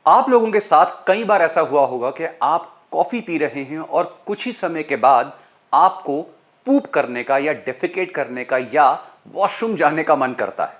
आप लोगों के साथ कई बार ऐसा हुआ होगा कि आप कॉफी पी रहे हैं और कुछ ही समय के बाद आपको पूप करने का या डेफिकेट करने का या वॉशरूम जाने का मन करता है।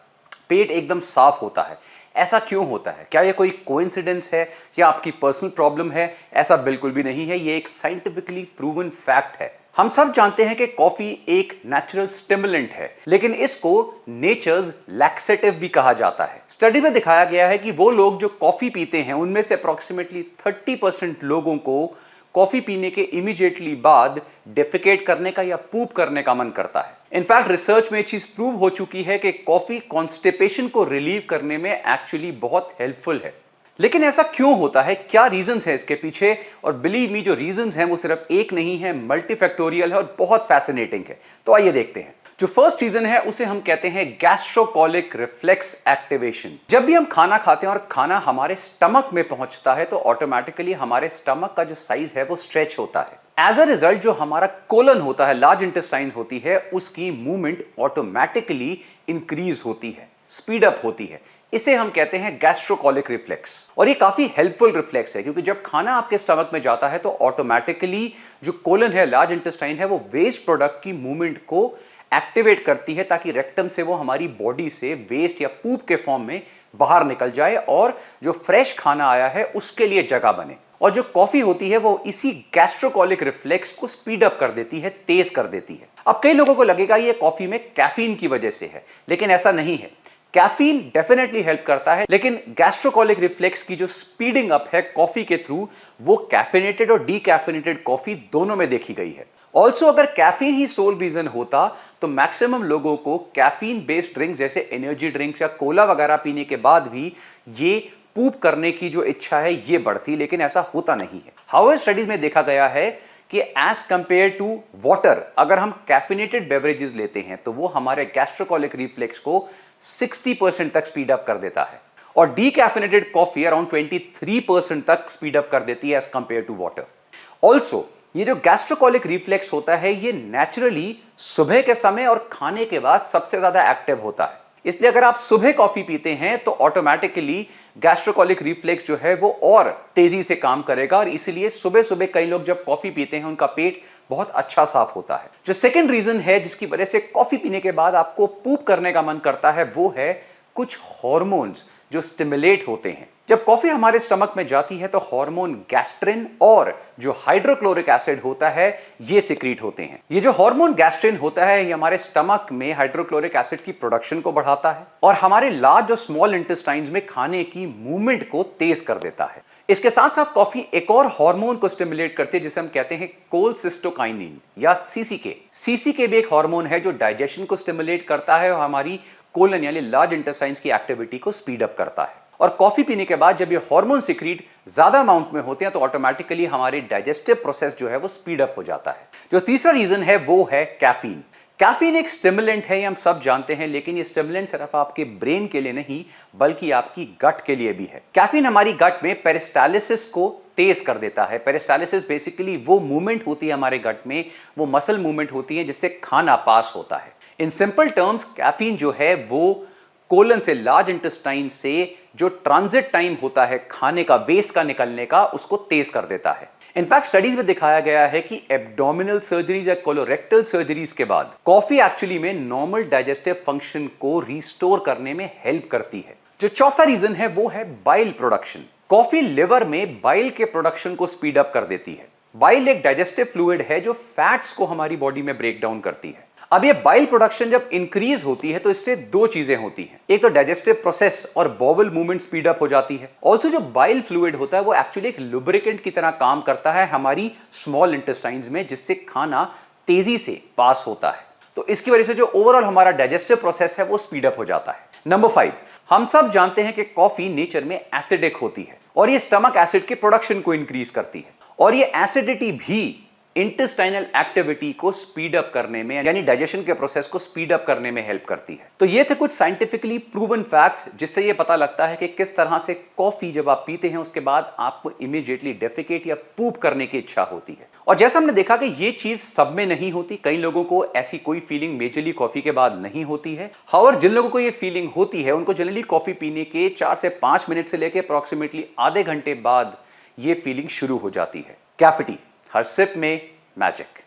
पेट एकदम साफ होता है। ऐसा क्यों होता है? क्या यह कोई कोइंसिडेंस है या आपकी पर्सनल प्रॉब्लम है? ऐसा बिल्कुल भी नहीं है। यह एक साइंटिफिकली प्रूवन फैक्ट है। हम सब जानते हैं कि कॉफी एक नेचुरल स्टिमुलेंट है, लेकिन इसको नेचर्स लैक्सेटिव भी कहा जाता है। स्टडी में दिखाया गया है कि वो लोग जो कॉफी पीते हैं उनमें से अप्रोक्सीमेटली 30% लोगों को कॉफी पीने के इमीडिएटली बाद डेफिकेट करने का या पूप करने का मन करता है। इनफैक्ट रिसर्च में चीज प्रूव हो चुकी है कि कॉफी कॉन्स्टिपेशन को रिलीव करने में एक्चुअली बहुत हेल्पफुल है। लेकिन ऐसा क्यों होता है? क्या रीजंस है इसके पीछे? और बिलीव मी, जो रीजंस हैं वो सिर्फ एक नहीं है, मल्टीफैक्टोरियल है और बहुत फैसिनेटिंग है। तो आइए देखते हैं। जो फर्स्ट रीजन है उसे हम कहते हैं गैस्ट्रोकोलिक रिफ्लेक्स एक्टिवेशन। जब भी हम खाना खाते हैं और खाना हमारे स्टमक में पहुंचता है तो ऑटोमेटिकली हमारे स्टमक का जो साइज है वो स्ट्रेच होता है। एज अ रिजल्ट जो हमारा कोलन होता है, लार्ज इंटेस्टाइन होती है, उसकी मूवमेंट ऑटोमेटिकली इंक्रीज होती है, स्पीड अप होती है। इसे हम कहते हैं गैस्ट्रोकोलिक रिफ्लेक्स। और ये काफी हेल्पफुल रिफ्लेक्स है क्योंकि जब खाना आपके स्टमक में जाता है तो ऑटोमेटिकली जो कोलन है, लार्ज इंटेस्टाइन है, वो वेस्ट प्रोडक्ट की मूवमेंट को एक्टिवेट करती है ताकि रेक्टम से वो हमारी बॉडी से वेस्ट या पूप के फॉर्म में बाहर निकल जाए और जो फ्रेश खाना आया है उसके लिए जगह बने। और जो कॉफी होती है वो इसी गैस्ट्रोकोलिक रिफ्लेक्स को स्पीड अप कर देती है, तेज कर देती है। अब कई लोगों को लगेगा ये कॉफी में कैफीन की वजह से है, लेकिन ऐसा नहीं है। कैफीन डेफिनेटली हेल्प करता है, लेकिन गैस्ट्रोकोलिक रिफ्लेक्स की जो स्पीडिंग अप है कॉफी के थ्रू, वो कैफिनेटेड और डीकैफिनेटेड कॉफी दोनों में देखी गई है। ऑल्सो अगर कैफीन ही सोल रीजन होता तो मैक्सिमम लोगों को कैफीन बेस्ड ड्रिंक जैसे एनर्जी ड्रिंक्स या कोला वगैरह पीने के बाद भी ये पूप करने की जो इच्छा है ये बढ़ती, लेकिन ऐसा होता नहीं है। हाउएवर स्टडीज में देखा गया है कि एज कंपेयर टू वाटर, अगर हम कैफिनेटेड बेवरेजेस लेते हैं तो वो हमारे गैस्ट्रोकोलिक रिफ्लेक्स को 60% तक स्पीड अप कर देता है और डीकैफिनेटेड कॉफी अराउंड 23% तक स्पीड अप कर देती है as compare to water. Also ये जो गैस्ट्रोकोलिक रिफ्लेक्स होता है ये नेचुरली सुबह के समय और खाने के बाद सबसे ज्यादा एक्टिव होता है। इसलिए अगर आप सुबह कॉफी पीते हैं तो ऑटोमेटिकली गैस्ट्रोकोलिक रिफ्लेक्स जो है वो और तेजी से काम करेगा और इसलिए सुबह सुबह कई लोग जब कॉफी पीते हैं उनका पेट बहुत अच्छा साफ होता है। जो सेकंड रीजन है जिसकी वजह से कॉफी पीने के बाद आपको पूप करने का मन करता है वो है कुछ हार्मोन्स जो स्टिमुलेट होते हैं। जब कॉफी हमारे स्टमक में जाती है तो हार्मोन गैस्ट्रिन और जो हाइड्रोक्लोरिक एसिड होता है ये सिक्रीट होते हैं। ये जो हार्मोन गैस्ट्रिन होता है ये हमारे स्टमक में हाइड्रोक्लोरिक एसिड की प्रोडक्शन को बढ़ाता है और हमारे लार्ज और स्मॉल इंटेस्टाइन्स में खाने की मूवमेंट को तेज कर देता है। इसके साथ साथ कॉफी एक और हार्मोन को स्टिमुलेट करती है जिसे हम कहते हैं कोलसिस्टोकाइनिन या सीसीके। सीसीके भी एक हार्मोन है जो डाइजेशन को स्टिमुलेट करता है और हमारी कोलन यानी लार्ज इंटेस्टाइन्स की एक्टिविटी को स्पीड अप करता है। और कॉफी पीने के बाद जब ये हार्मोन सिक्रीट ज्यादा अमाउंट में होते हैं तो ऑटोमेटिकली हमारी डाइजेस्टिव प्रोसेस जो है वो स्पीड अप हो जाता है। जो तीसरा रीजन है वो है कैफीन। कैफीन एक स्टिमुलेंट है, ये हम सब जानते हैं, लेकिन ये स्टिमुलेंट सिर्फ आपके ब्रेन के लिए नहीं बल्कि आपकी गट के लिए भी है। कैफीन हमारी गट में पेरिस्टालिसिस को तेज कर देता है। पेरिस्टालिसिस बेसिकली वो मूवमेंट होती है हमारे गट में, वो मसल मूवमेंट होती है जिससे खाना पास होता है। इन सिंपल टर्म्स कैफीन जो है वो कोलन से, लार्ज इंटेस्टाइन से जो ट्रांजिट टाइम होता है खाने का, वेस्ट का निकलने का, उसको तेज कर देता है। इनफैक्ट स्टडीज में दिखाया गया है कि एब्डोमिनल सर्जरीज या कोलोरेक्टल सर्जरीज के बाद कॉफी एक्चुअली में नॉर्मल डाइजेस्टिव फंक्शन को रिस्टोर करने में हेल्प करती है। जो चौथा रीजन है वो है बाइल प्रोडक्शन। कॉफी लिवर में बाइल के प्रोडक्शन को स्पीड अप कर देती है। बाइल एक डाइजेस्टिव फ्लूइड है जो फैट्स को हमारी बॉडी में ब्रेक डाउन करती है। अब ये बाइल प्रोडक्शन जब इंक्रीज होती है तो इससे दो चीजें होती हैं। एक तो डाइजेस्टिव प्रोसेस और बॉवल मूवमेंट स्पीड अप हो जाती है। ऑल्सो जो बाइल फ्लूइड होता है वो एक्चुअली एक लुब्रिकेंट की तरह काम करता है हमारी स्मॉल इंटेस्टाइन्स में, जिससे खाना तेजी से पास होता है। तो इसकी वजह से जो ओवरऑल हमारा डाइजेस्टिव प्रोसेस है वो स्पीड अप हो जाता है। नंबर 5, हम सब जानते हैं कि कॉफी नेचर में एसिडिक होती है और ये स्टमक एसिड के प्रोडक्शन को इंक्रीज करती है और ये एसिडिटी भी इंटेस्टाइनल एक्टिविटी को स्पीड अप करने में यानी डाइजेशन के प्रोसेस को स्पीड अप करने में हेल्प करती है। तो ये थे कुछ साइंटिफिकली प्रूवन फैक्ट्स जिससे ये पता लगता है कि किस तरह से कॉफी जब आप पीते हैं उसके बाद आपको इमीडिएटली डेफिकेट या पूप करने की इच्छा होती है और जैसा हमने देखा कि ये चीज सब में नहीं होती, कई लोगों को ऐसी कोई फीलिंग मेजरली कॉफी के बाद नहीं होती है। हाउएवर जिन लोगों को ये फीलिंग होती है उनको जनरली कॉफी पीने के 4 से 5 मिनट से लेकर अप्रोक्सीमेटली आधे घंटे बाद ये फीलिंग शुरू हो जाती है। कैफिटी, हर सिप में मैजिक।